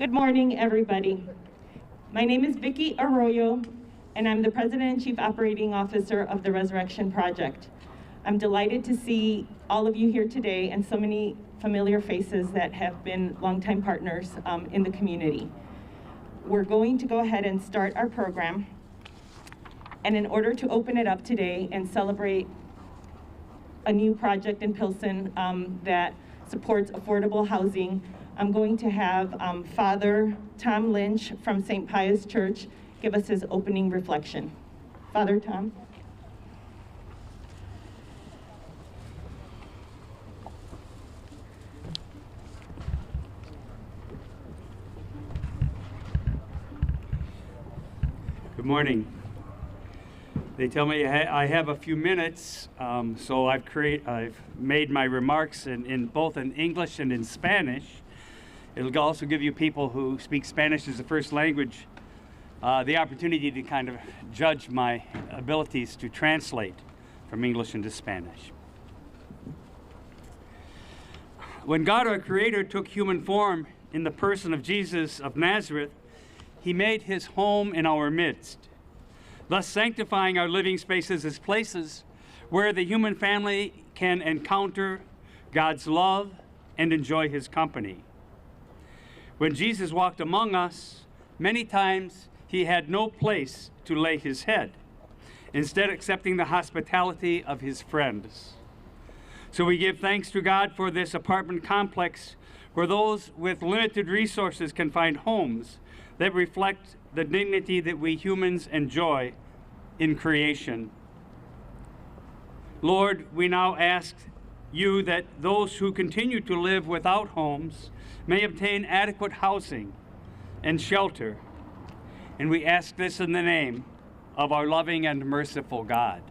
Good morning, everybody. My name is Vicki Arroyo, and I'm the President and Chief Operating Officer of the Resurrection Project. I'm delighted to see all of you here today and so many familiar faces that have been longtime partners in the community. We're going to go ahead and start our program. And in order to open it up today and celebrate a new project in Pilsen that supports affordable housing, I'm going to have Father Tom Lynch from St. Pius Church give us his opening reflection. Father Tom. Good morning. They tell me I have a few minutes, so I've made my remarks in both in English and in Spanish. It'll also give you people who speak Spanish as a first language the opportunity to kind of judge my abilities to translate from English into Spanish. When God, our Creator, took human form in the person of Jesus of Nazareth, He made His home in our midst, thus sanctifying our living spaces as places where the human family can encounter God's love and enjoy His company. When Jesus walked among us, many times He had no place to lay His head, instead accepting the hospitality of His friends. So we give thanks to God for this apartment complex where those with limited resources can find homes that reflect the dignity that we humans enjoy in creation. Lord, we now ask you that those who continue to live without homes may obtain adequate housing and shelter. And we ask this in the name of our loving and merciful God.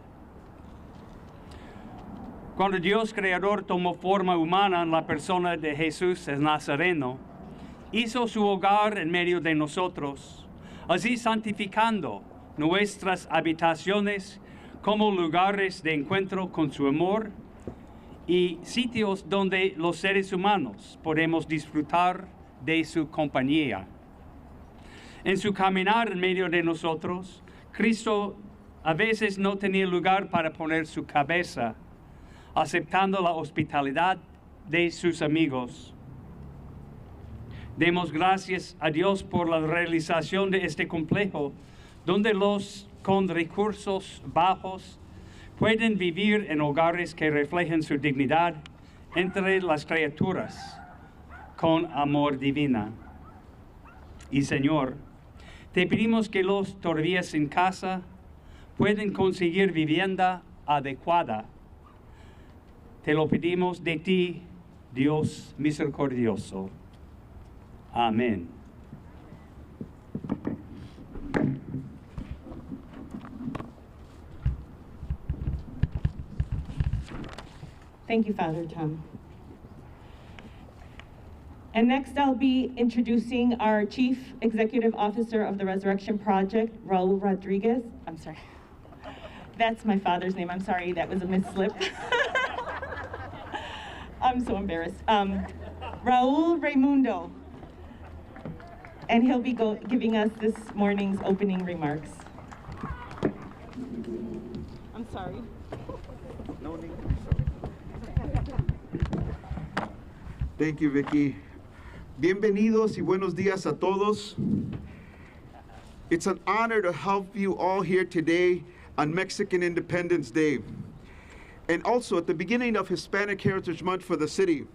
Cuando Dios Creador tomó forma humana en la persona de Jesús el Nazareno, hizo su hogar en medio de nosotros, así santificando nuestras habitaciones como lugares de encuentro con su amor y sitios donde los seres humanos podemos disfrutar de su compañía. En su caminar en medio de nosotros, Cristo a veces no tenía lugar para poner su cabeza, aceptando la hospitalidad de sus amigos. Demos gracias a Dios por la realización de este complejo, donde los con recursos bajos pueden vivir en hogares que reflejen su dignidad entre las criaturas con amor divino. Y Señor, te pedimos que los todavía sin casa pueden conseguir vivienda adecuada. Te lo pedimos de ti, Dios misericordioso. Amén. Thank you, Father Tom. And next I'll be introducing our Chief Executive Officer of the Resurrection Project, Raul Rodriguez. I'm sorry. That's my father's name. I'm sorry, that was a misslip. I'm so embarrassed. Raul Raimundo. And he'll be giving us this morning's opening remarks. I'm sorry. No need. Thank you, Vicki. Bienvenidos y buenos días a todos. It's an honor to help you all here today on Mexican Independence Day, and also at the beginning of Hispanic Heritage Month for the city.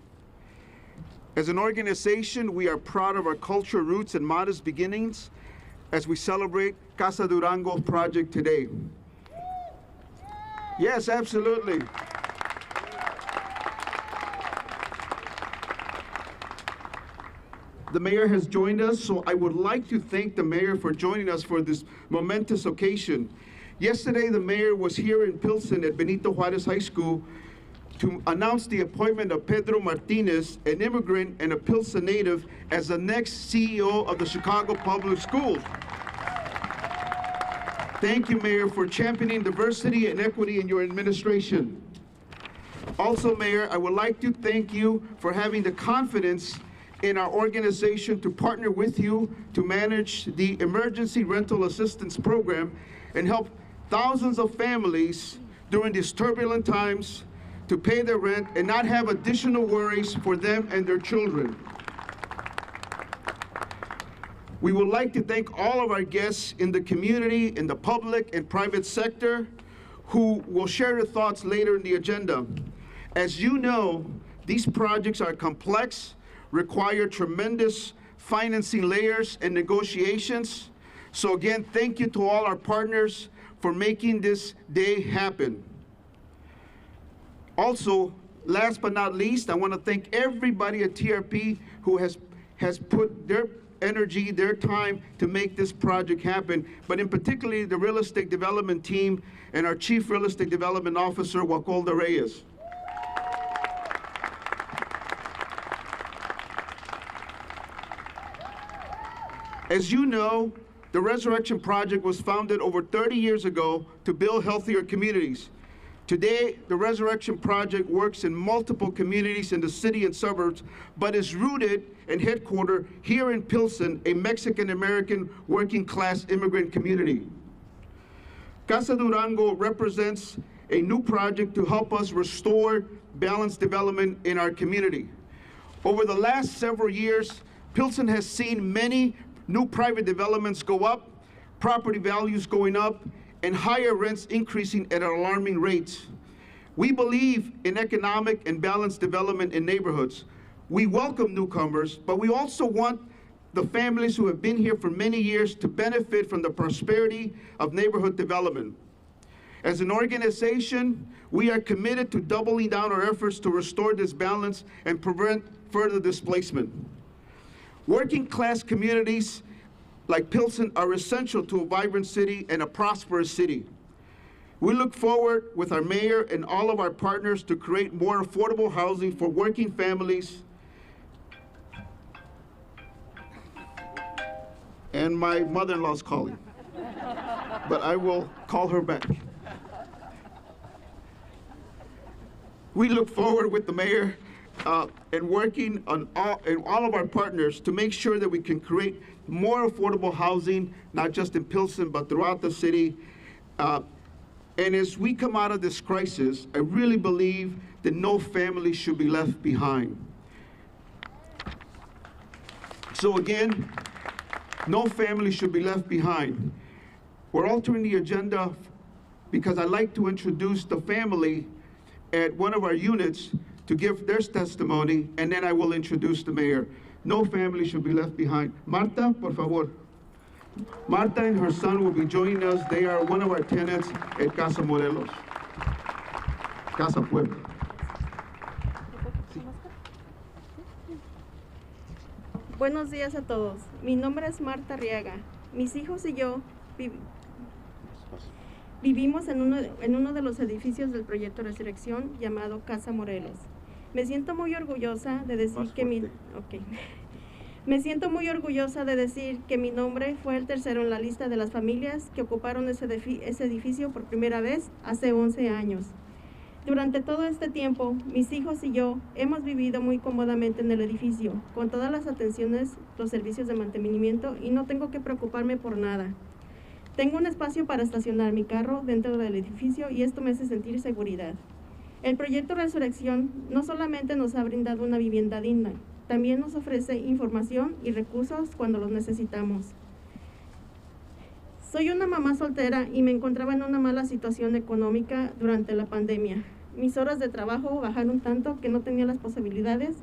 As an organization, we are proud of our cultural roots and modest beginnings as we celebrate Casa Durango project today. Yes, absolutely. The mayor has joined us, so I would like to thank the mayor for joining us for this momentous occasion. Yesterday, the mayor was here in Pilsen at Benito Juarez High School to announce the appointment of Pedro Martinez, an immigrant and a Pilsen native, as the next CEO of the Chicago Public Schools. Thank you, Mayor, for championing diversity and equity in your administration. Also, Mayor, I would like to thank you for having the confidence in our organization to partner with you to manage the Emergency Rental Assistance Program and help thousands of families during these turbulent times to pay their rent and not have additional worries for them and their children. We would like to thank all of our guests in the community, in the public and private sector, who will share their thoughts later in the agenda. As you know, these projects are complex, require tremendous financing layers and negotiations. So again, thank you to all our partners for making this day happen. Also, last but not least, I want to thank everybody at TRP who has put their energy, their time to make this project happen, but in particular the real estate development team and our Chief Real Estate Development Officer, Juan Caldares. As you know, the Resurrection Project was founded over 30 years ago to build healthier communities. Today, the Resurrection Project works in multiple communities in the city and suburbs, but is rooted and headquartered here in Pilsen, a Mexican-American working-class immigrant community. Casa Durango represents a new project to help us restore balanced development in our community. Over the last several years, Pilsen has seen many new private developments go up, property values going up, and higher rents increasing at alarming rates. We believe in economic and balanced development in neighborhoods. We welcome newcomers, but we also want the families who have been here for many years to benefit from the prosperity of neighborhood development. As an organization, we are committed to doubling down our efforts to restore this balance and prevent further displacement. Working class communities like Pilsen are essential to a vibrant city and a prosperous city. We look forward with our mayor and all of our partners to create more affordable housing for working families. And my mother-in-law's calling, but I will call her back. We look forward with the mayor and working on all of our partners to make sure that we can create more affordable housing, not just in Pilsen, but throughout the city. And as we come out of this crisis, I really believe that no family should be left behind. So again, no family should be left behind. We're altering the agenda because I'd like to introduce the family at one of our units to give their testimony, and then I will introduce the mayor. No family should be left behind. Marta, por favor. Marta and her son will be joining us. They are one of our tenants at Casa Morelos, Casa Puebla. Buenos días a todos. Mi nombre es Marta Arriaga. Mis hijos y yo vivimos en uno de los edificios del proyecto Resurrección llamado Casa Morelos. Me siento muy orgullosa de decir que mi nombre fue el tercero en la lista de las familias que ocuparon ese edificio por primera vez hace 11 años. Durante todo este tiempo, mis hijos y yo hemos vivido muy cómodamente en el edificio, con todas las atenciones, los servicios de mantenimiento, y no tengo que preocuparme por nada. Tengo un espacio para estacionar mi carro dentro del edificio y esto me hace sentir seguridad. El proyecto Resurrección no solamente nos ha brindado una vivienda digna, también nos ofrece información y recursos cuando los necesitamos. Soy una mamá soltera y me encontraba en una mala situación económica durante la pandemia. Mis horas de trabajo bajaron tanto que no tenía las posibilidades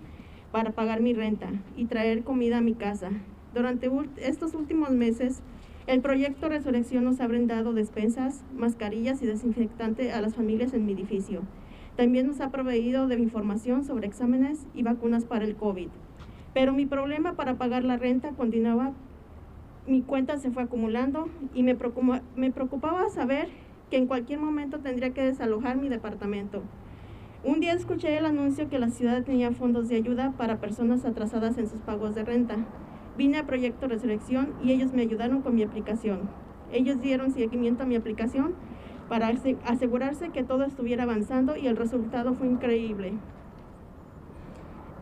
para pagar mi renta y traer comida a mi casa. Durante estos últimos meses, el proyecto Resurrección nos ha brindado despensas, mascarillas y desinfectante a las familias en mi edificio. También nos ha proveído de información sobre exámenes y vacunas para el COVID. Pero mi problema para pagar la renta continuaba. Mi cuenta se fue acumulando y me preocupaba saber que en cualquier momento tendría que desalojar mi departamento. Un día escuché el anuncio que la ciudad tenía fondos de ayuda para personas atrasadas en sus pagos de renta. Vine a Proyecto Resurrección y ellos me ayudaron con mi aplicación. Ellos dieron seguimiento a mi aplicación para asegurarse que todo estuviera avanzando y el resultado fue increíble.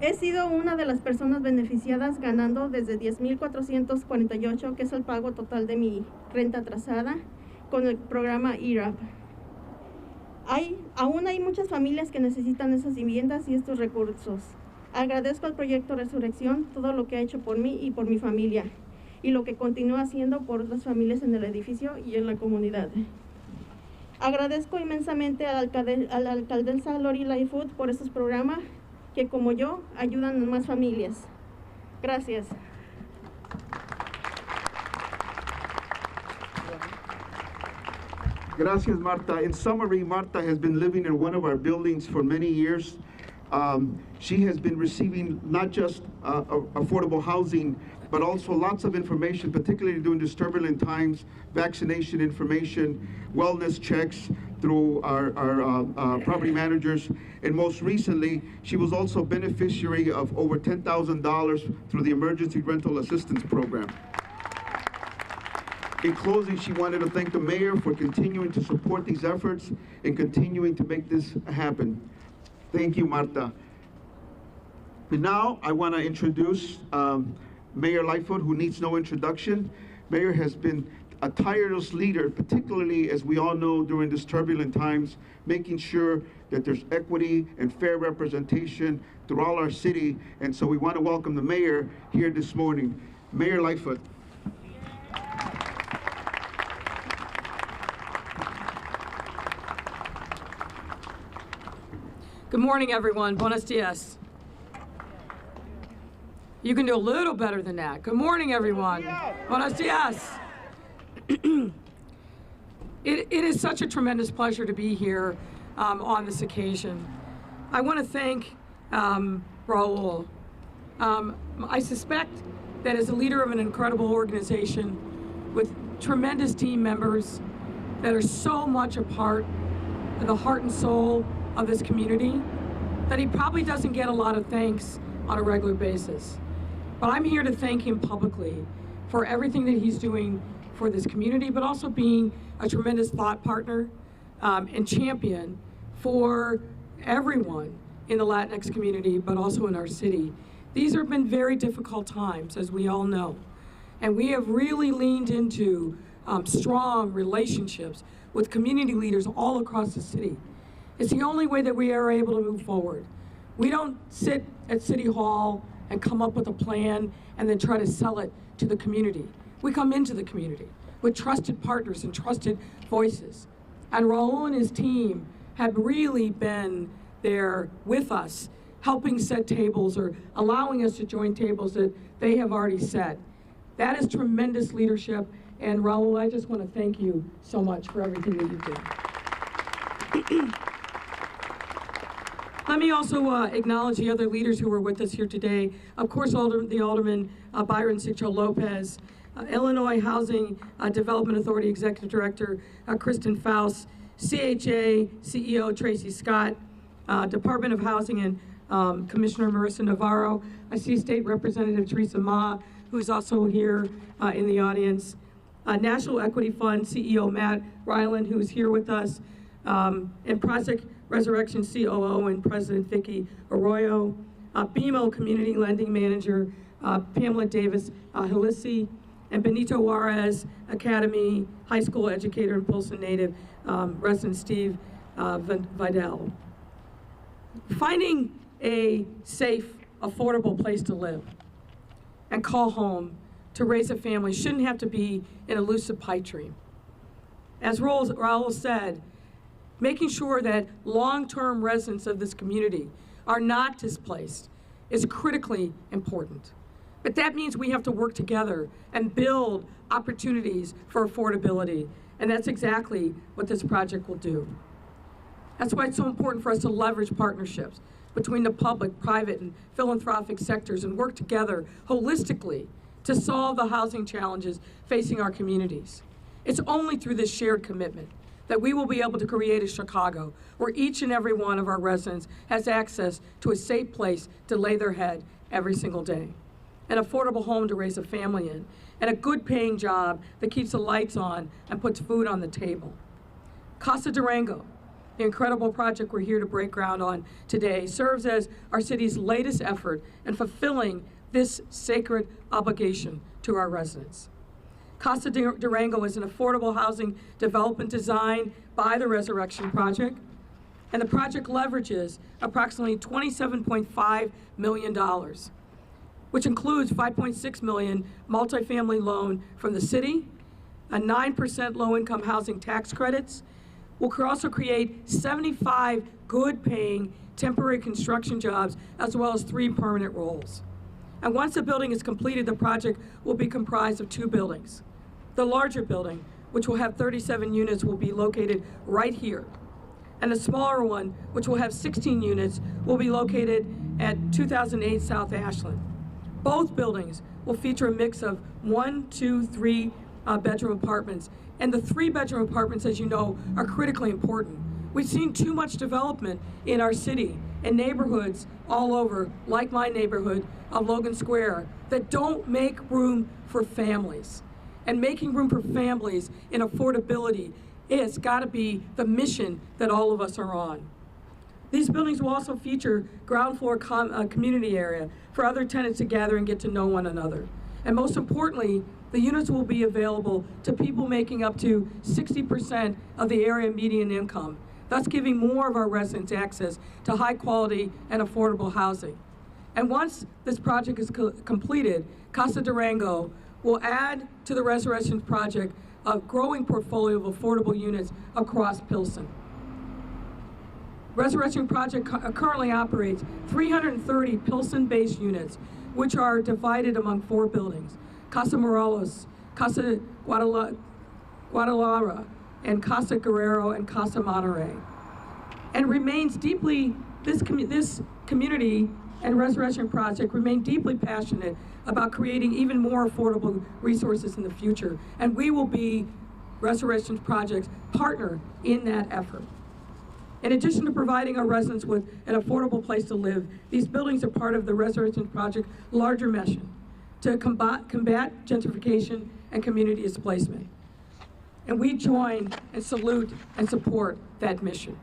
He sido una de las personas beneficiadas ganando desde $10,448, que es el pago total de mi renta atrasada, con el programa ERAP. Aún hay muchas familias que necesitan esas viviendas y estos recursos. Agradezco al Proyecto Resurrección todo lo que ha hecho por mí y por mi familia, y lo que continúa haciendo por otras familias en el edificio y en la comunidad. Agradezco inmensamente a la alcaldesa Lori Lightfoot por estos programas que, como yo, ayudan a más familias. Gracias. Gracias, Marta. In summary, Marta has been living in one of our buildings for many years. She has been receiving not just affordable housing, but also lots of information, particularly during these turbulent times, vaccination information, wellness checks through our property managers. And most recently, she was also beneficiary of over $10,000 through the Emergency Rental Assistance Program. In closing, she wanted to thank the mayor for continuing to support these efforts and continuing to make this happen. Thank you, Marta. And now I want to introduce Mayor Lightfoot, who needs no introduction. Mayor has been a tireless leader, particularly, as we all know, during these turbulent times, making sure that there's equity and fair representation throughout our city. And so we want to welcome the mayor here this morning. Mayor Lightfoot. Good morning, everyone. Buenos dias. You can do a little better than that. Good morning, everyone. Buenos dias. It is such a tremendous pleasure to be here on this occasion. I want to thank Raul. I suspect that as a leader of an incredible organization with tremendous team members that are so much a part of the heart and soul of this community, that he probably doesn't get a lot of thanks on a regular basis. But I'm here to thank him publicly for everything that he's doing for this community, but also being a tremendous thought partner and champion for everyone in the Latinx community, but also in our city. These have been very difficult times, as we all know. And we have really leaned into strong relationships with community leaders all across the city. It's the only way that we are able to move forward. We don't sit at City Hall and come up with a plan and then try to sell it to the community. We come into the community with trusted partners and trusted voices. And Raul and his team have really been there with us, helping set tables or allowing us to join tables that they have already set. That is tremendous leadership. And Raul, I just want to thank you so much for everything that you do. Let me also acknowledge the other leaders who are with us here today. Of course, the Alderman Byron Citro Lopez, Illinois Housing Development Authority Executive Director Kristen Faust, CHA CEO Tracy Scott, Department of Housing and Commissioner Marissa Navarro. I see State Representative Teresa Ma, who is also here in the audience. National Equity Fund CEO Matt Ryland, who is here with us, and Project Resurrection COO and President Vicky Arroyo, BMO Community Lending Manager Pamela Davis Hilisi, and Benito Juarez Academy High School educator and Pilsen native resident Steve Vidal. Finding a safe, affordable place to live and call home to raise a family shouldn't have to be an elusive pipe dream. As Raul said, making sure that long-term residents of this community are not displaced is critically important. But that means we have to work together and build opportunities for affordability, and that's exactly what this project will do. That's why it's so important for us to leverage partnerships between the public, private, and philanthropic sectors and work together holistically to solve the housing challenges facing our communities. It's only through this shared commitment that we will be able to create a Chicago where each and every one of our residents has access to a safe place to lay their head every single day, an affordable home to raise a family in, and a good paying job that keeps the lights on and puts food on the table. Casa Durango the incredible project we're here to break ground on today, serves as our city's latest effort in fulfilling this sacred obligation to our residents. Casa Durango is an affordable housing development designed by the Resurrection Project, and the project leverages approximately $27.5 million, which includes $5.6 million multifamily loan from the city, a 9% low-income housing tax credits. Will also create 75 good-paying temporary construction jobs, as well as 3 permanent roles. And once the building is completed, the project will be comprised of 2 buildings. The larger building, which will have 37 units, will be located right here. And the smaller one, which will have 16 units, will be located at 2008 South Ashland. Both buildings will feature a mix of 1, 2, 3 bedroom apartments. And the 3-bedroom apartments, as you know, are critically important. We've seen too much development in our city and neighborhoods all over, like my neighborhood of Logan Square, that don't make room for families. And making room for families in affordability has got to be the mission that all of us are on. These buildings will also feature ground floor community area for other tenants to gather and get to know one another. And most importantly, the units will be available to people making up to 60% of the area median income, thus giving more of our residents access to high quality and affordable housing. And once this project is completed, Casa Durango will add to the Resurrection Project a growing portfolio of affordable units across Pilsen. Resurrection Project currently operates 330 Pilsen-based units, which are divided among 4 buildings: Casa Morelos, Casa Guadalajara, and Casa Guerrero, and Casa Monterey. And remains deeply, this community and Resurrection Project remain deeply passionate about creating even more affordable resources in the future. And we will be Resurrection Project's partner in that effort. In addition to providing our residents with an affordable place to live, these buildings are part of the Resurrection Project's larger mission to combat gentrification and community displacement. And we join and salute and support that mission.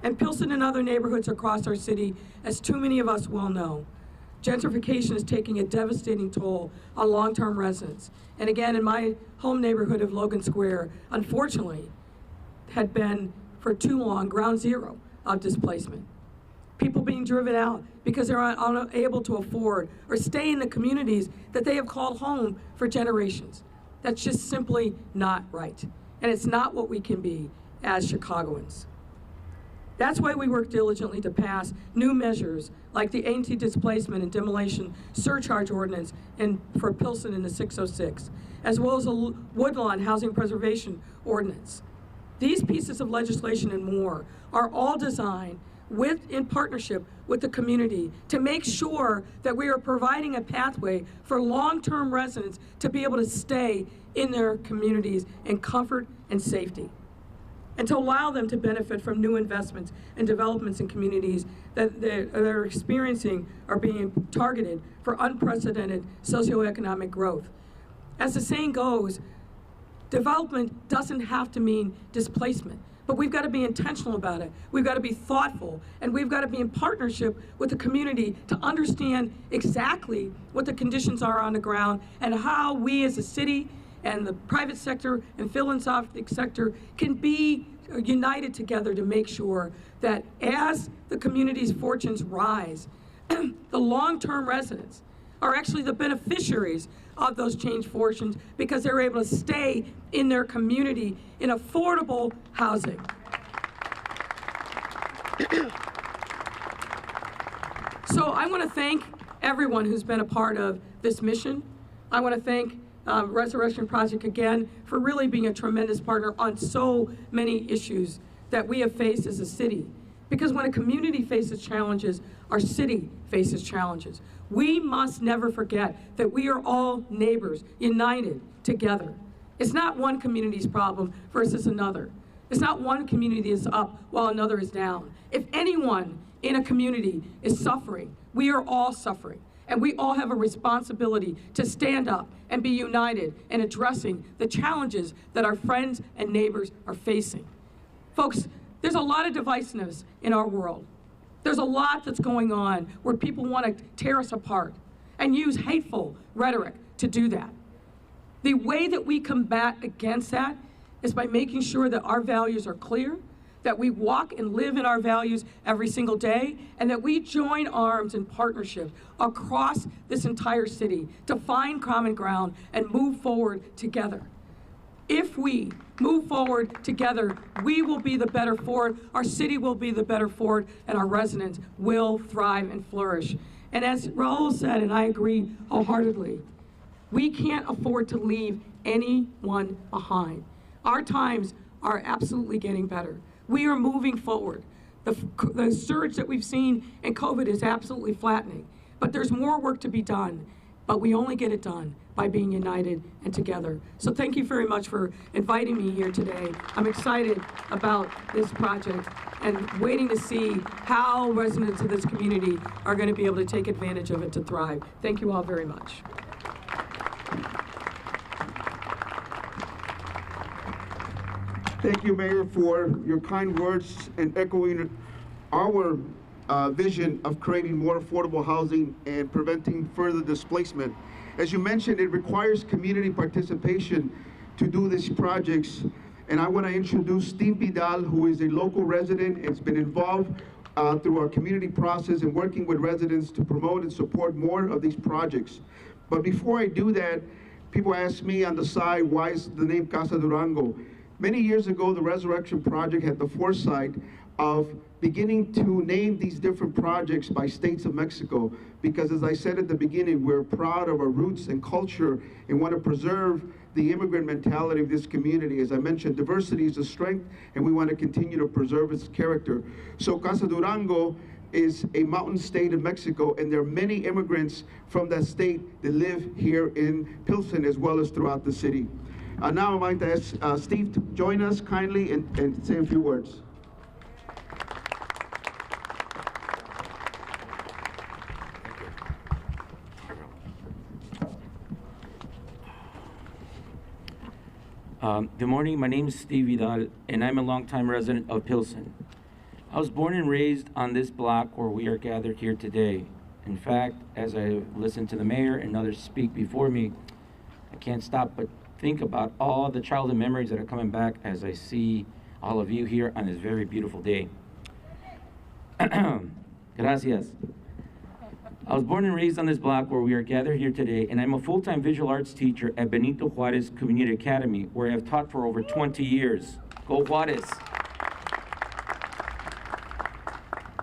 And Pilsen and other neighborhoods across our city, as too many of us well know, gentrification is taking a devastating toll on long-term residents. And again, in my home neighborhood of Logan Square, unfortunately, had been for too long ground zero of displacement. People being driven out because they're unable to afford or stay in the communities that they have called home for generations. That's just simply not right. And it's not what we can be as Chicagoans. That's why we work diligently to pass new measures like the anti-displacement and demolition surcharge ordinance for Pilsen in the 606, as well as a Woodlawn housing preservation ordinance. These pieces of legislation and more are all designed in partnership with the community to make sure that we are providing a pathway for long-term residents to be able to stay in their communities in comfort and safety, and to allow them to benefit from new investments and developments in communities that they're experiencing are being targeted for unprecedented socioeconomic growth. As the saying goes, development doesn't have to mean displacement, but we've got to be intentional about it. We've got to be thoughtful, and we've got to be in partnership with the community to understand exactly what the conditions are on the ground and how we as a city and the private sector and philanthropic sector can be united together to make sure that as the community's fortunes rise, the long-term residents are actually the beneficiaries of those changed fortunes because they're able to stay in their community in affordable housing. So I want to thank everyone who's been a part of this mission. I want to thank Resurrection Project again for really being a tremendous partner on so many issues that we have faced as a city. Because when a community faces challenges, our city faces challenges. We must never forget that we are all neighbors, united together. It's not one community's problem versus another. It's not one community is up while another is down. If anyone in a community is suffering, we are all suffering. And we all have a responsibility to stand up and be united in addressing the challenges that our friends and neighbors are facing. Folks, There's a lot of divisiveness in our world. There's a lot that's going on where people want to tear us apart and use hateful rhetoric to do that. The way that we combat against that is by making sure that our values are clear, that we walk and live in our values every single day, and that we join arms in partnership across this entire city to find common ground and move forward together. If we move forward together, we will be the better for it, our city will be the better for it, and our residents will thrive and flourish. And as Raul said, and I agree wholeheartedly, we can't afford to leave anyone behind. Our times are absolutely getting better. We are moving forward. The surge that we've seen in COVID is absolutely flattening, but there's more work to be done, but we only get it done by being united and together. So thank you very much for inviting me here today. I'm excited about this project and waiting to see how residents of this community are going to be able to take advantage of it to thrive. Thank you all very much. Thank you, Mayor, for your kind words and echoing our vision of creating more affordable housing and preventing further displacement. As you mentioned, it requires community participation to do these projects. And I want to introduce Steve Vidal, who is a local resident and has been involved through our community process and working with residents to promote and support more of these projects. But before I do that, people ask me on the side, why is the name Casa Durango? Many years ago, the Resurrection Project had the foresight of beginning to name these different projects by states of Mexico, because as I said at the beginning, we're proud of our roots and culture and want to preserve the immigrant mentality of this community. As I mentioned, diversity is a strength, and we want to continue to preserve its character. So Casa Durango is a mountain state of Mexico, and there are many immigrants from that state that live here in Pilsen as well as throughout the city. Now I'd like to ask Steve to join us kindly and say a few words. Good morning, my name is Steve Vidal, and I'm a longtime resident of Pilsen. I was born and raised on this block where we are gathered here today. In fact, as I listen to the mayor and others speak before me, I can't stop but think about all the childhood memories that are coming back as I see all of you here on this very beautiful day. Gracias. I was born and raised on this block where we are gathered here today, and I'm a full-time visual arts teacher at Benito Juarez Community Academy, where I have taught for over 20 years. Go Juarez!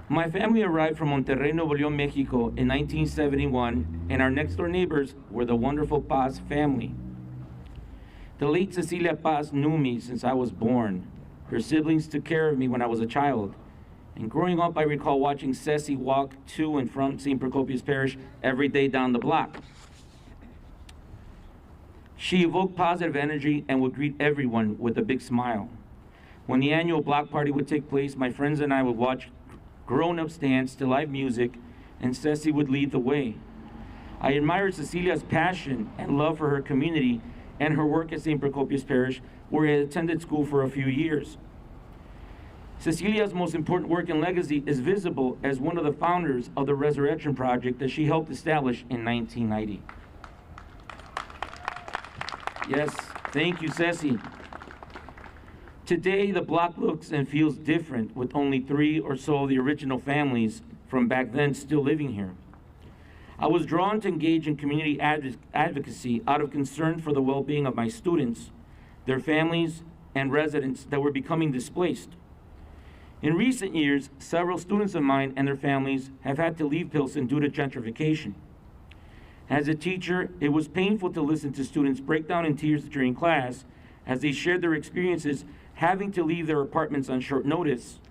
My family arrived from Monterrey, Nuevo León, Mexico in 1971, and our next-door neighbors were the wonderful Paz family. The late Cecilia Paz knew me since I was born. Her siblings took care of me when I was a child. And growing up, I recall watching Ceci walk to and from St. Procopius Parish every day down the block. She evoked positive energy and would greet everyone with a big smile. When the annual block party would take place, my friends and I would watch grown-ups dance to live music, and Ceci would lead the way. I admired Cecilia's passion and love for her community and her work at St. Procopius Parish, where I attended school for a few years. Cecilia's most important work and legacy is visible as one of the founders of the Resurrection Project that she helped establish in 1990. Yes, thank you, Ceci. Today, the block looks and feels different, with only 3 or so of the original families from back then still living here. I was drawn to engage in community advocacy out of concern for the well-being of my students, their families, and residents that were becoming displaced. In recent years, several students of mine and their families have had to leave Pilsen due to gentrification. As a teacher, it was painful to listen to students break down in tears during class as they shared their experiences having to leave their apartments on short notice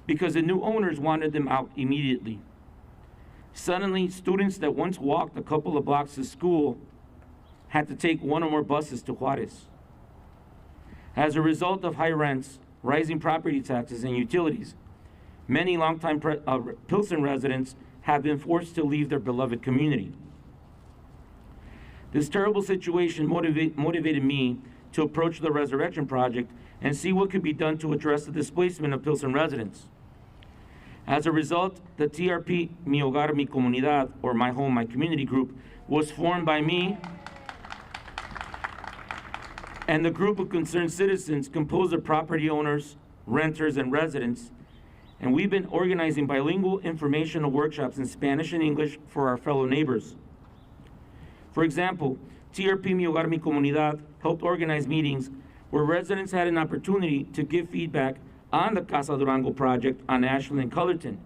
because the new owners wanted them out immediately. Suddenly, students that once walked a couple of blocks to school had to take 1 or more buses to Juarez. As a result of high rents, rising property taxes, and utilities, many longtime Pilsen residents have been forced to leave their beloved community. This terrible situation motivated me to approach the Resurrection Project and see what could be done to address the displacement of Pilsen residents. As a result, the TRP Mi Hogar, Mi Comunidad, or My Home, My Community group, was formed by me and the group of concerned citizens composed of property owners, renters, and residents, and we've been organizing bilingual informational workshops in Spanish and English for our fellow neighbors. For example, TRP Mi Hogar, Mi Comunidad helped organize meetings where residents had an opportunity to give feedback on the Casa Durango project on Ashland and Cullerton.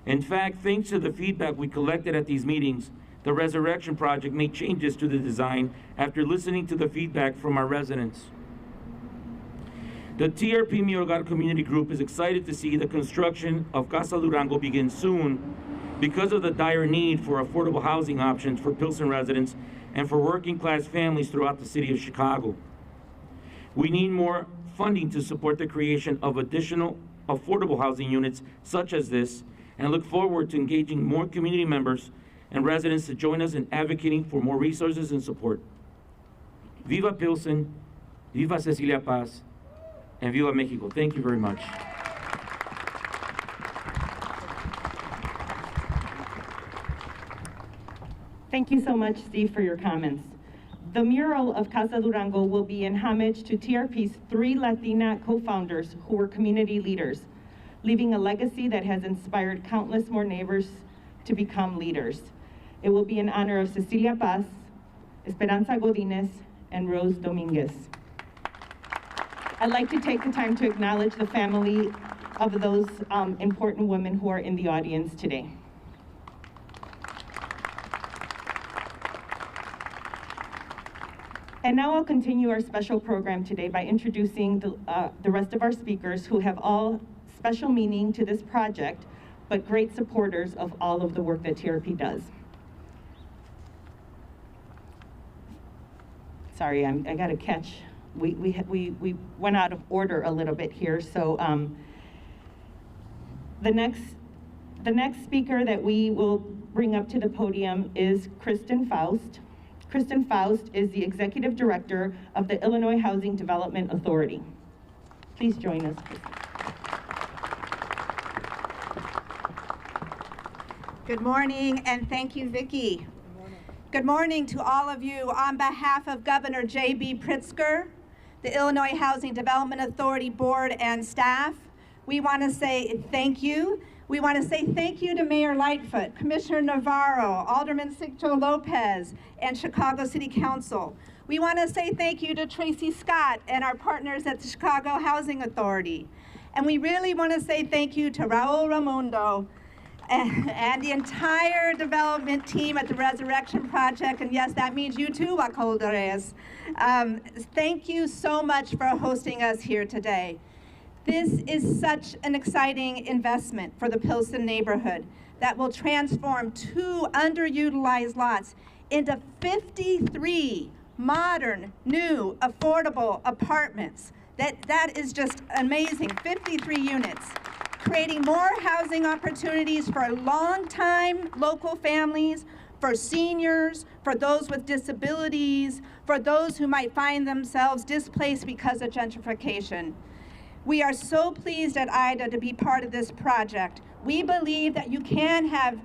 In fact, thanks to the feedback we collected at these meetings, the Resurrection Project made changes to the design after listening to the feedback from our residents. The TRP Mi Hogar Community Group is excited to see the construction of Casa Durango begin soon because of the dire need for affordable housing options for Pilsen residents and for working class families throughout the city of Chicago. We need more funding to support the creation of additional affordable housing units such as this, and look forward to engaging more community members and residents to join us in advocating for more resources and support. Viva Pilsen, Viva Cecilia Paz, and Viva Mexico. Thank you very much. Thank you so much, Steve, for your comments. The mural of Casa Durango will be in homage to TRP's 3 Latina co-founders who were community leaders, leaving a legacy that has inspired countless more neighbors to become leaders. It will be in honor of Cecilia Paz, Esperanza Godinez, and Rose Dominguez. I'd like to take the time to acknowledge the family of those important women who are in the audience today. And now I'll continue our special program today by introducing the rest of our speakers who have all special meaning to this project, but great supporters of all of the work that TRP does. Sorry, I got to catch. We went out of order a little bit here. So the next speaker that we will bring up to the podium is Kristen Faust. Kristen Faust is the Executive Director of the Illinois Housing Development Authority. Please join us, Kristen. Good morning, and thank you, Vicki. Good morning to all of you. On behalf of Governor J.B. Pritzker, the Illinois Housing Development Authority Board and staff, we want to say thank you. We want to say thank you to Mayor Lightfoot, Commissioner Novara, Alderman Sigcho Lopez, and Chicago City Council. We want to say thank you to Tracy Scott and our partners at the Chicago Housing Authority. And we really want to say thank you to Raul Ramundo and the entire development team at the Resurrection Project. And yes, that means you too, Juan Caldares. Thank you so much for hosting us here today. This is such an exciting investment for the Pilsen neighborhood that will transform 2 underutilized lots into 53 modern, new, affordable apartments. That is just amazing, 53 units, creating more housing opportunities for long-time local families, for seniors, for those with disabilities, for those who might find themselves displaced because of gentrification. We are so pleased at IDA to be part of this project. We believe that you can have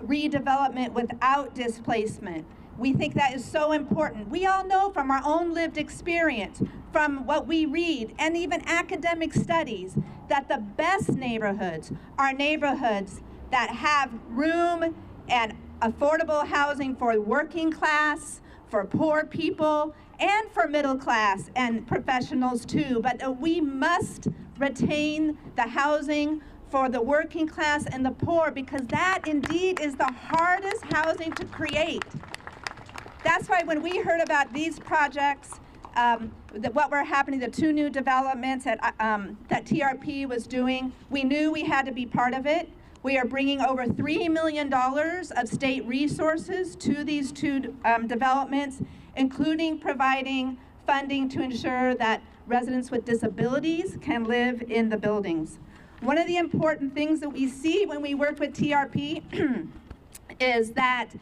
redevelopment without displacement. We think that is so important. We all know from our own lived experience, from what we read, and even academic studies, that the best neighborhoods are neighborhoods that have room and affordable housing for working class, for poor people, and for middle class and professionals too. But we must retain the housing for the working class and the poor, because that indeed is the hardest housing to create. That's why when we heard about these projects, what were happening, the 2 new developments that TRP was doing, we knew we had to be part of it. We are bringing over $3 million of state resources to these 2 developments, including providing funding to ensure that residents with disabilities can live in the buildings. One of the important things that we see when we work with TRP is that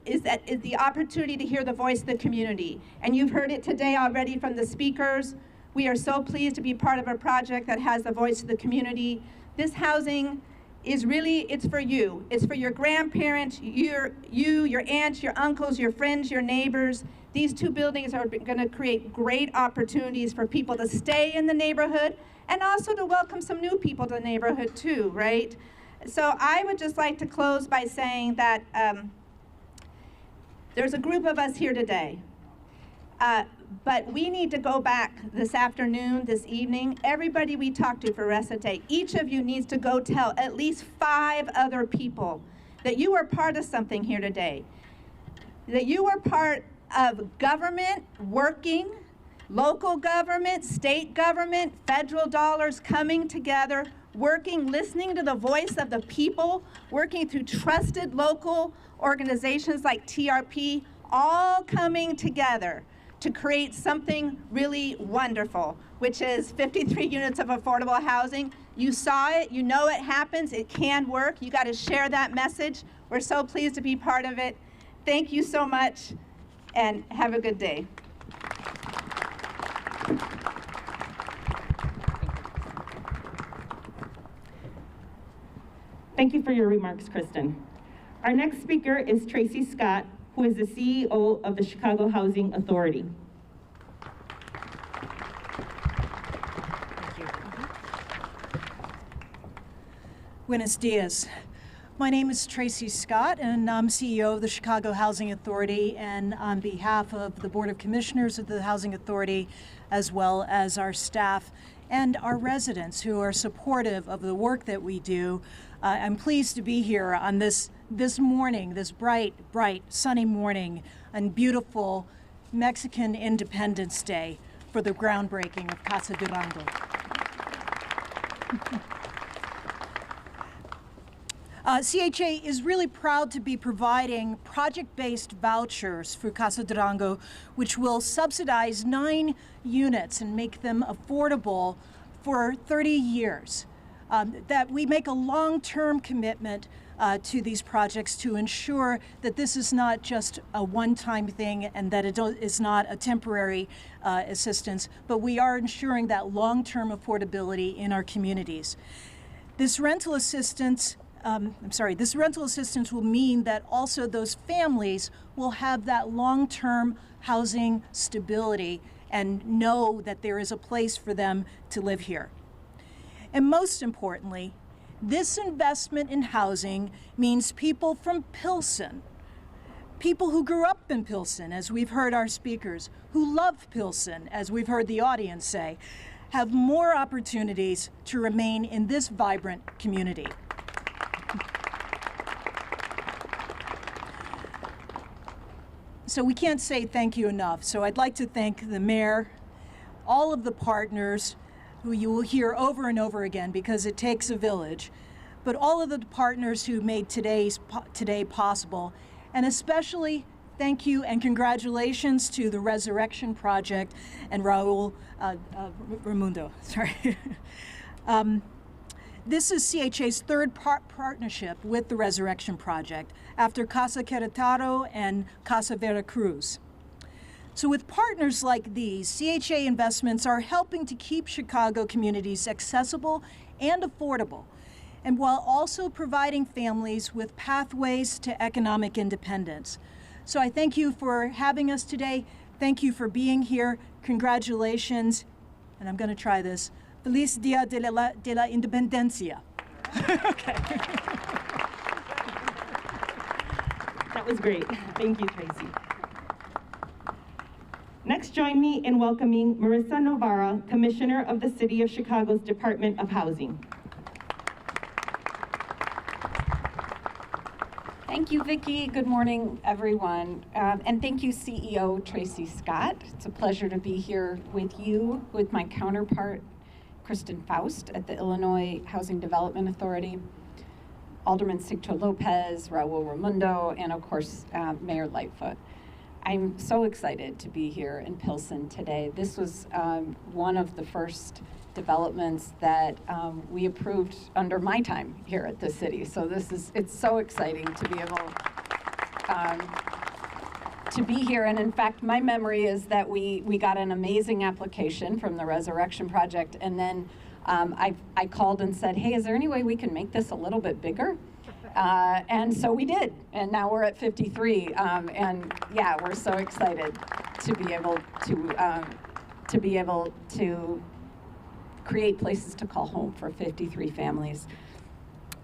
is the opportunity to hear the voice of the community. And you've heard it today already from the speakers. We are so pleased to be part of a project that has the voice of the community. This housing is really, it's for you. It's for your grandparents, your aunts, your uncles, your friends, your neighbors. These two buildings are going to create great opportunities for people to stay in the neighborhood and also to welcome some new people to the neighborhood too, right? So I would just like to close by saying that there's a group of us here today, but we need to go back this afternoon, this evening. Everybody we talk to for rest of the day, each of you needs to go tell at least 5 other people that you are part of something here today, that you are part of government working, local government, state government, federal dollars coming together, working, listening to the voice of the people, working through trusted local organizations like TRP, all coming together to create something really wonderful, which is 53 units of affordable housing. You saw it, you know it happens, it can work. You got to share that message. We're so pleased to be part of it. Thank you so much, and have a good day. Thank you for your remarks, Kristen. Our next speaker is Tracy Scott, who is the CEO of the Chicago Housing Authority. Thank you. Buenos dias. My name is Tracy Scott, and I'm CEO of the Chicago Housing Authority, and on behalf of the Board of Commissioners of the Housing Authority, as well as our staff and our residents who are supportive of the work that we do, I'm pleased to be here on this morning, this bright, sunny morning, and beautiful Mexican Independence Day for the groundbreaking of Casa Durango. CHA is really proud to be providing project-based vouchers for Casa Durango, which will subsidize 9 units and make them affordable for 30 years. That we make a long-term commitment to these projects to ensure that this is not just a one-time thing and that it is not a temporary assistance, but we are ensuring that long-term affordability in our communities. This rental assistance will mean that also those families will have that long-term housing stability and know that there is a place for them to live here. And most importantly, this investment in housing means people from Pilsen, people who grew up in Pilsen, as we've heard our speakers, who love Pilsen, as we've heard the audience say, have more opportunities to remain in this vibrant community. So we can't say thank you enough. So I'd like to thank the mayor, all of the partners who you will hear over and over again because it takes a village, but all of the partners who made today possible, and especially thank you and congratulations to the Resurrection Project and Raul Ramundo. Sorry. This is CHA's third partnership with the Resurrection Project after Casa Querétaro and Casa Veracruz. So with partners like these, CHA investments are helping to keep Chicago communities accessible and affordable, and while also providing families with pathways to economic independence. So I thank you for having us today. Thank you for being here. Congratulations. And I'm going to try this. Feliz Dia de la Independencia. Okay. That was great. Thank you, Tracy. Next, join me in welcoming Marissa Novara, Commissioner of the City of Chicago's Department of Housing. Thank you, Vicki. Good morning, everyone. And thank you, CEO Tracy Scott. It's a pleasure to be here with you, with my counterpart, Kristen Faust at the Illinois Housing Development Authority, Alderman Sigto Lopez, Raul Ramundo, and of course, Mayor Lightfoot. I'm so excited to be here in Pilsen today. This was one of the first developments that we approved under my time here at the city. So it's so exciting to be able to be here. And in fact, my memory is that we got an amazing application from the Resurrection Project, and then I called and said, hey, is there any way we can make this a little bit bigger? And so we did, and now we're at 53. And yeah, we're so excited to be able to create places to call home for 53 families.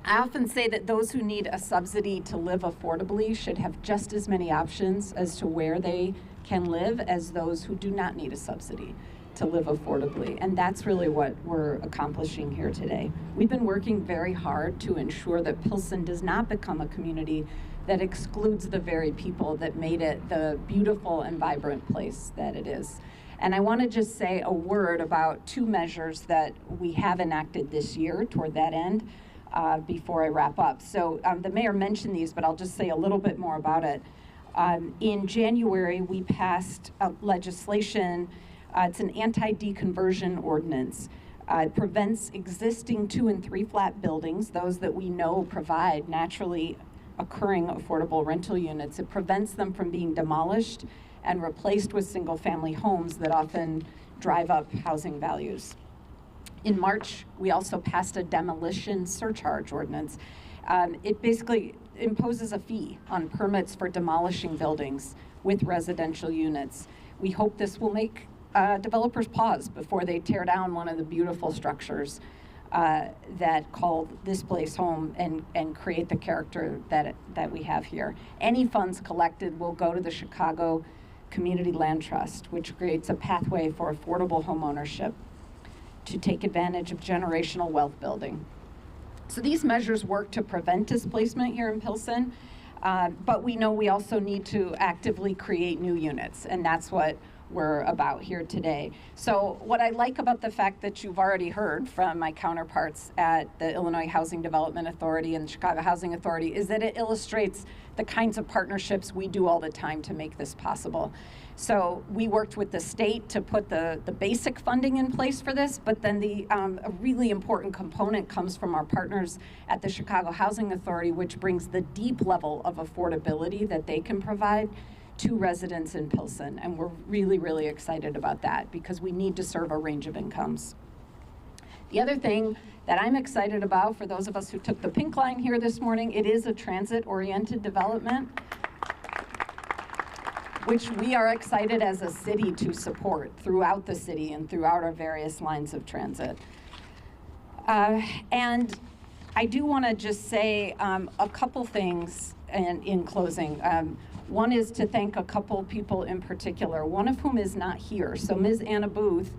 I often say that those who need a subsidy to live affordably should have just as many options as to where they can live as those who do not need a subsidy to live affordably. And that's really what we're accomplishing here today. We've been working very hard to ensure that Pilsen does not become a community that excludes the very people that made it the beautiful and vibrant place that it is. And I want to just say a word about two measures that we have enacted this year toward that end before I wrap up. So the mayor mentioned these, but I'll just say a little bit more about it. In January, we passed legislation. It's an anti-deconversion ordinance. It prevents existing 2 and 3 flat buildings, those that we know provide naturally occurring affordable rental units. It prevents them from being demolished and replaced with single-family homes that often drive up housing values. In March, we also passed a demolition surcharge ordinance. It basically imposes a fee on permits for demolishing buildings with residential units. We hope this will make developers pause before they tear down one of the beautiful structures that call this place home and create the character that we have here. Any funds collected will go to the Chicago Community Land Trust, which creates a pathway for affordable home ownership to take advantage of generational wealth building. So these measures work to prevent displacement here in Pilsen, but we know we also need to actively create new units, and that's what we're about here today. So what I like about the fact that you've already heard from my counterparts at the Illinois Housing Development Authority and the Chicago Housing Authority is that it illustrates the kinds of partnerships we do all the time to make this possible. So we worked with the state to put the basic funding in place for this, but then a really important component comes from our partners at the Chicago Housing Authority, which brings the deep level of affordability that they can provide to residents in Pilsen, and we're really, really excited about that because we need to serve a range of incomes. The other thing that I'm excited about, for those of us who took the pink line here this morning, it is a transit-oriented development, which we are excited as a city to support throughout the city and throughout our various lines of transit. And I do want to just say a couple things in closing. One is to thank a couple people in particular, one of whom is not here. So Ms. Anna Booth,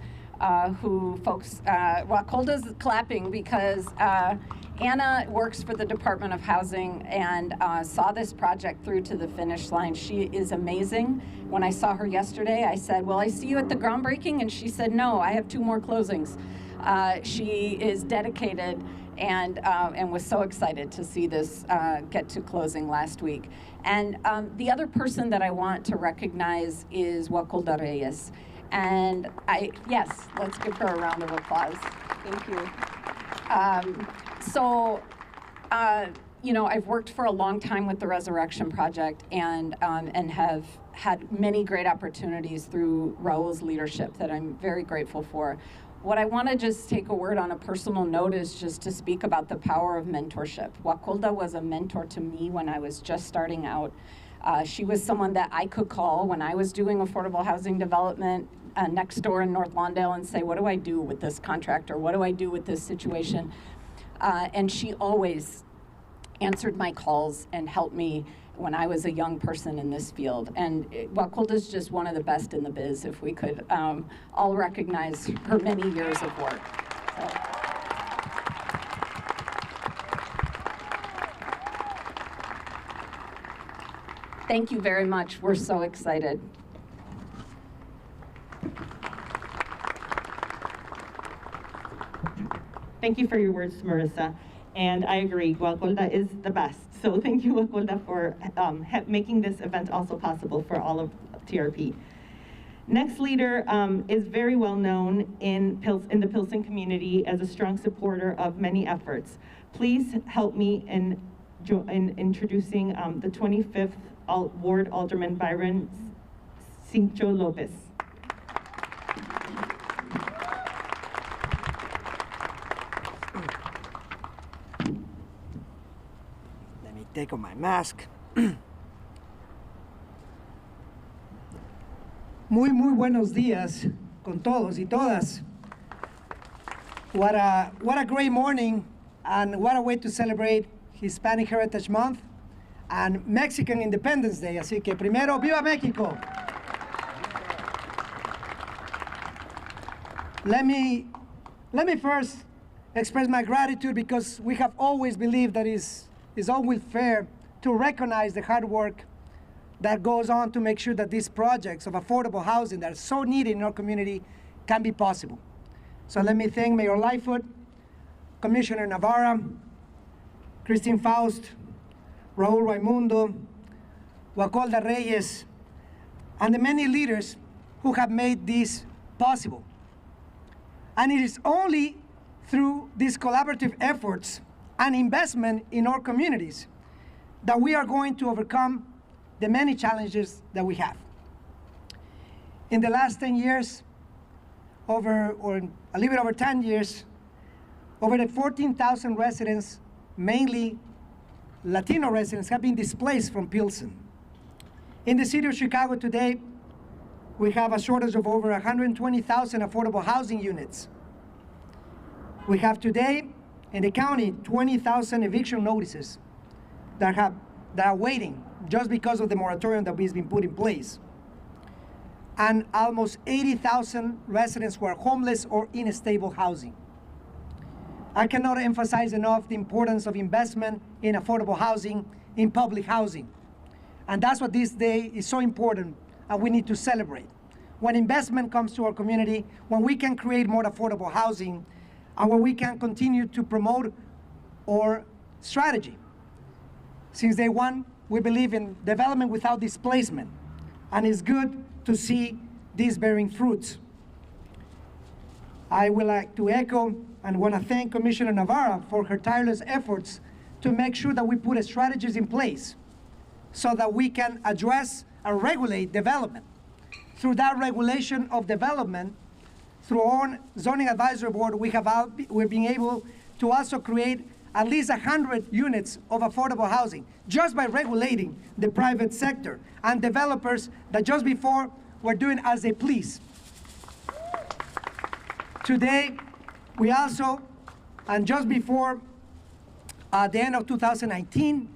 who folks, Colda's clapping because Anna works for the Department of Housing and saw this project through to the finish line. She is amazing. When I saw her yesterday, I said, well, I see you at the groundbreaking, and she said, no, I have 2 more closings. She is dedicated and was so excited to see this get to closing last week. And the other person that I want to recognize is Juan Caldares. And yes, let's give her a round of applause. Thank you. You know, I've worked for a long time with the Resurrection Project and have had many great opportunities through Raul's leadership that I'm very grateful for. What I want to just take a word on a personal note is just to speak about the power of mentorship. Wacolda was a mentor to me when I was just starting out. She was someone that I could call when I was doing affordable housing development next door in North Lawndale and say, what do I do with this contractor? What do I do with this situation? And she always answered my calls and helped me when I was a young person in this field. And Wacolda's just one of the best in the biz, if we could all recognize her many years of work. So. Thank you very much. We're so excited. Thank you for your words, Marissa. And I agree, Wacolda is the best. So thank you, Wacolda, for making this event also possible for all of TRP. Next leader is very well known in the Pilsen community as a strong supporter of many efforts. Please help me in introducing the 25th Ward Alderman Byron Cincho Lopez. Let me take off my mask. Muy buenos días con todos y todas. What a great morning, and what a way to celebrate Hispanic Heritage Month and Mexican Independence Day. Así que primero, ¡viva México! Let me first express my gratitude, because we have always believed that it's always fair to recognize the hard work that goes on to make sure that these projects of affordable housing that are so needed in our community can be possible. So let me thank Mayor Lightfoot, Commissioner Novara, Christine Faust, Raul Raimundo, Juan Caldares, and the many leaders who have made this possible. And it is only through these collaborative efforts and investment in our communities that we are going to overcome the many challenges that we have. In the last 10 years, or a little bit over 10 years, over the 14,000 residents, mainly Latino residents, have been displaced from Pilsen. In the city of Chicago today, we have a shortage of over 120,000 affordable housing units. We have today in the county 20,000 eviction notices that are waiting just because of the moratorium that has been put in place. And almost 80,000 residents who are homeless or in stable housing. I cannot emphasize enough the importance of investment in affordable housing, in public housing. And that's what this day is so important, and we need to celebrate. When investment comes to our community, when we can create more affordable housing, and when we can continue to promote our strategy. Since day one, we believe in development without displacement, and it's good to see these bearing fruits. I would like to echo and want to thank Commissioner Novara for her tireless efforts to make sure that we put strategies in place so that we can address and regulate development. Through that regulation of development, through our own zoning advisory board, we've been able to also create at least 100 units of affordable housing just by regulating the private sector and developers that just before were doing as they please. Today, we also, and just before the end of 2019,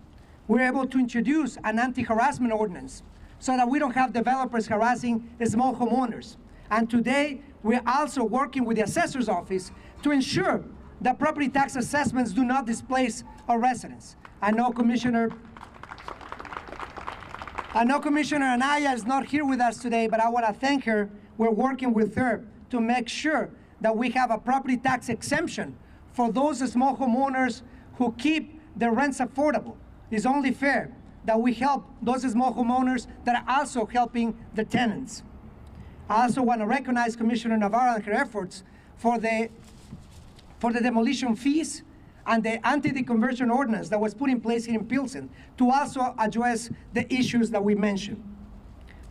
we were able to introduce an anti-harassment ordinance so that we don't have developers harassing small homeowners. And today, we're also working with the assessor's office to ensure that property tax assessments do not displace our residents. I know Commissioner Anaya is not here with us today, but I want to thank her. We're working with her to make sure that we have a property tax exemption for those small homeowners who keep their rents affordable. It's only fair that we help those small homeowners that are also helping the tenants. I also want to recognize Commissioner Novara and her efforts for the demolition fees and the anti-deconversion ordinance that was put in place here in Pilsen to also address the issues that we mentioned.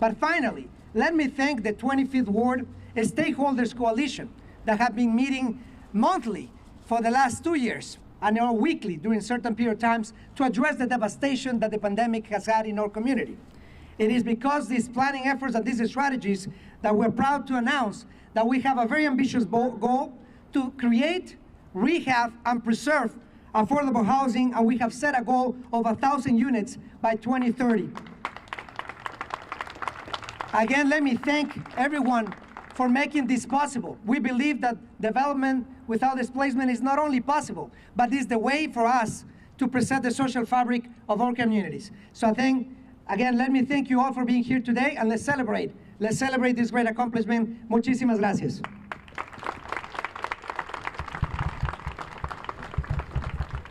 But finally, let me thank the 25th Ward Stakeholders Coalition that have been meeting monthly for the last 2 years and or weekly during certain period of times to address the devastation that the pandemic has had in our community. It is because these planning efforts and these strategies that we're proud to announce that we have a very ambitious goal to create, rehab, and preserve affordable housing, and we have set a goal of 1,000 units by 2030. Again, let me thank everyone for making this possible. We believe that development without displacement is not only possible, but is the way for us to preserve the social fabric of our communities. So again, let me thank you all for being here today, and let's celebrate. Let's celebrate this great accomplishment. Muchísimas gracias.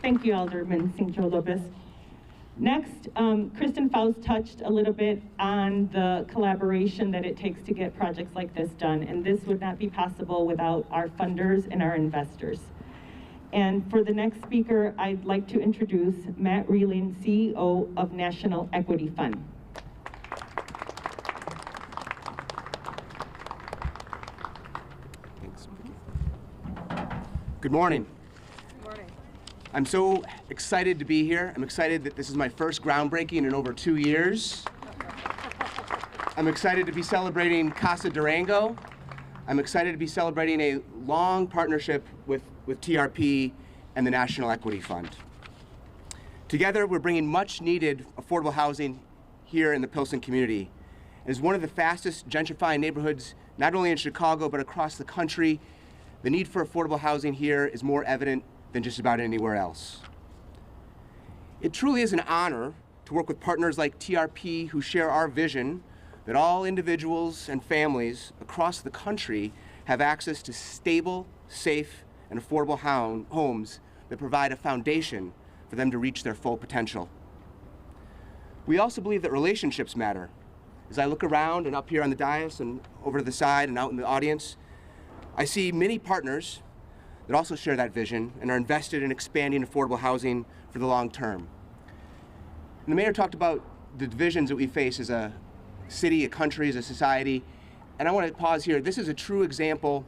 Thank you, Alderman Cincho Lopez. Next, Kristen Faust touched a little bit on the collaboration that it takes to get projects like this done, and this would not be possible without our funders and our investors. And for the next speaker, I'd like to introduce Matt Reeling, CEO of National Equity Fund. Good morning. Good morning. I'm so excited to be here. I'm excited that this is my first groundbreaking in over 2 years. I'm excited to be celebrating Casa Durango. I'm excited to be celebrating a long partnership with TRP and the National Equity Fund. Together, we're bringing much needed affordable housing here in the Pilsen community. It is one of the fastest gentrifying neighborhoods, not only in Chicago, but across the country. The need for affordable housing here is more evident than just about anywhere else. It truly is an honor to work with partners like TRP who share our vision that all individuals and families across the country have access to stable, safe, and affordable homes that provide a foundation for them to reach their full potential. We also believe that relationships matter. As I look around and up here on the dais and over to the side and out in the audience, I see many partners that also share that vision and are invested in expanding affordable housing for the long term. And the mayor talked about the divisions that we face as a city, a country, as a society, and I want to pause here. This is a true example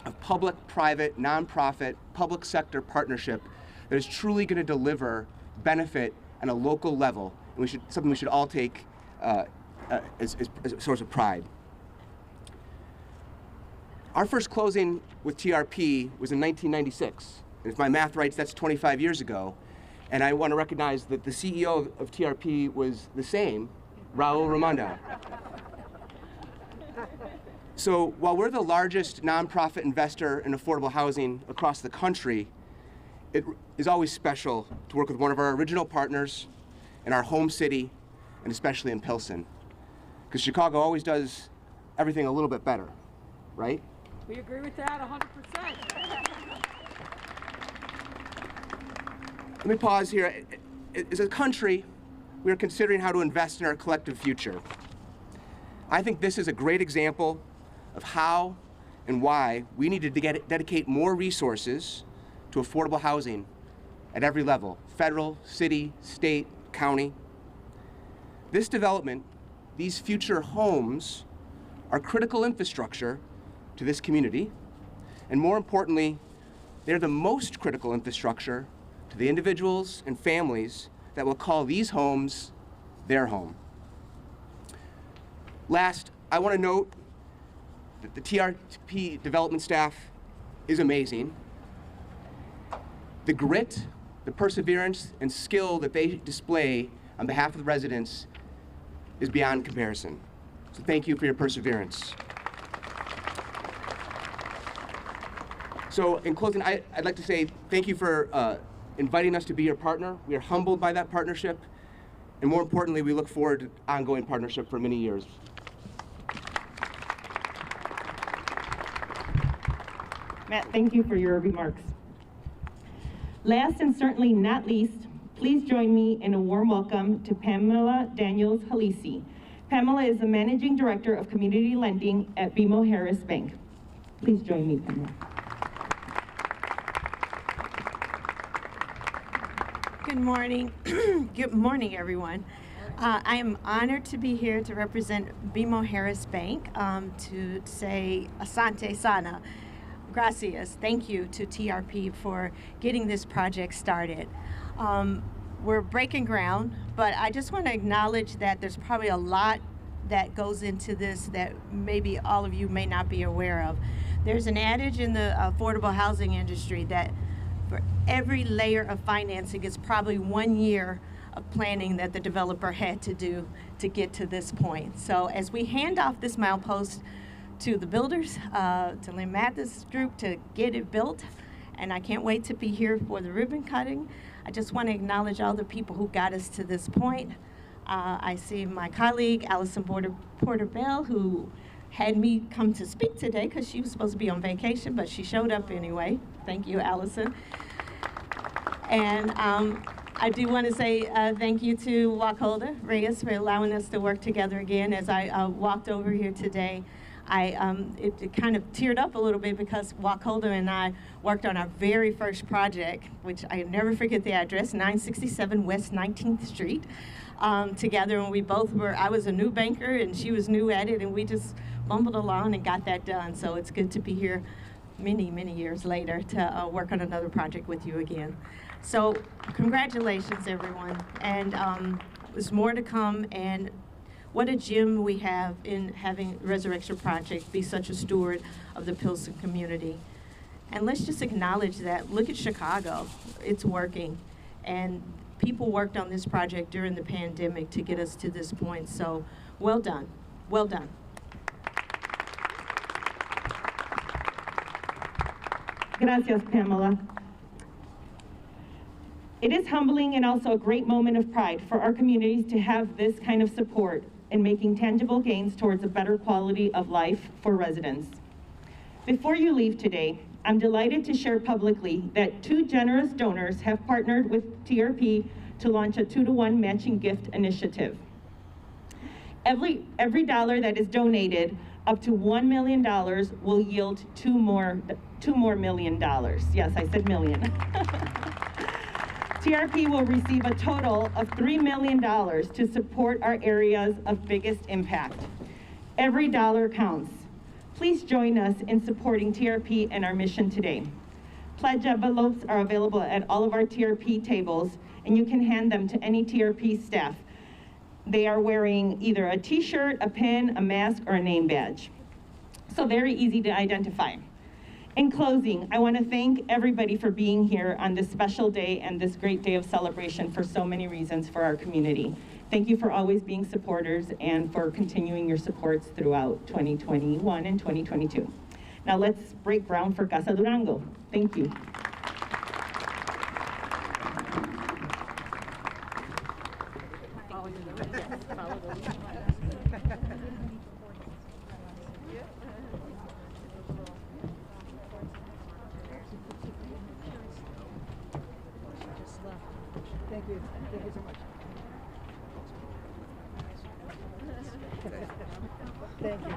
of public-private, nonprofit, public sector partnership that is truly going to deliver benefit at a local level, and something we should all take as a source of pride. Our first closing with TRP was in 1996. And if my math right, that's 25 years ago. And I want to recognize that the CEO of TRP was the same, Raul Raimondo. So while we're the largest nonprofit investor in affordable housing across the country, it is always special to work with one of our original partners in our home city, and especially in Pilsen. Because Chicago always does everything a little bit better, right? We agree with that 100%. Let me pause here. As a country, we are considering how to invest in our collective future. I think this is a great example of how and why we need to dedicate more resources to affordable housing at every level, federal, city, state, county. This development, these future homes, are critical infrastructure to this community, and more importantly, they're the most critical infrastructure to the individuals and families that will call these homes their home. Last, I want to note that the TRP development staff is amazing. The grit, the perseverance, and skill that they display on behalf of the residents is beyond comparison. So thank you for your perseverance. So in closing, I'd like to say thank you for inviting us to be your partner. We are humbled by that partnership. And more importantly, we look forward to ongoing partnership for many years. Matt, thank you for your remarks. Last and certainly not least, please join me in a warm welcome to Pamela Daniels Halisi. Pamela is the Managing Director of Community Lending at BMO Harris Bank. Please join me, Pamela. Good morning. Good morning, everyone. I am honored to be here to represent BMO Harris Bank to say Asante Sana. Gracias. Thank you to TRP for getting this project started. We're breaking ground, but I just want to acknowledge that there's probably a lot that goes into this that maybe all of you may not be aware of. There's an adage in the affordable housing industry that for every layer of financing, it's probably 1 year of planning that the developer had to do to get to this point. So as we hand off this milepost to the builders, to Lynn Mathis Group to get it built, and I can't wait to be here for the ribbon cutting. I just want to acknowledge all the people who got us to this point. I see my colleague, Allison Porter-Bell, who had me come to speak today because she was supposed to be on vacation, but she showed up anyway. Thank you, Allison. And I do want to say thank you to Wacholder Reyes for allowing us to work together again. As I walked over here today, it kind of teared up a little bit because Wacholder and I worked on our very first project, which I never forget the address, 967 West 19th Street, together. And we both were, I was a new banker and she was new at it, and we just bumbled along and got that done. So it's good to be here many, many years later to work on another project with you again. So congratulations, everyone. And there's more to come, and what a gem we have in having Resurrection Project be such a steward of the Pilsen community. And let's just acknowledge that. Look at Chicago. It's working. And people worked on this project during the pandemic to get us to this point. So well done. Well done. Gracias, Pamela. It is humbling and also a great moment of pride for our communities to have this kind of support in making tangible gains towards a better quality of life for residents. Before you leave today, I'm delighted to share publicly that 2 generous donors have partnered with TRP to launch a 2-to-1 matching gift initiative. Every dollar that is donated, up to $1 million, will yield $2 more million. Yes, I said million. TRP will receive a total of $3 million to support our areas of biggest impact. Every dollar counts. Please join us in supporting TRP and our mission today. Pledge envelopes are available at all of our TRP tables, and you can hand them to any TRP staff. They are wearing either a t-shirt, a pin, a mask, or a name badge. So very easy to identify. In closing, I want to thank everybody for being here on this special day and this great day of celebration for so many reasons for our community. Thank you for always being supporters and for continuing your supports throughout 2021 and 2022. Now let's break ground for Casa Durango. Thank you. Thank you. Thank you so much. Thank you.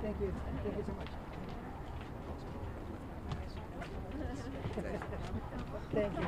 Thank you. Thank you so much. Thank you.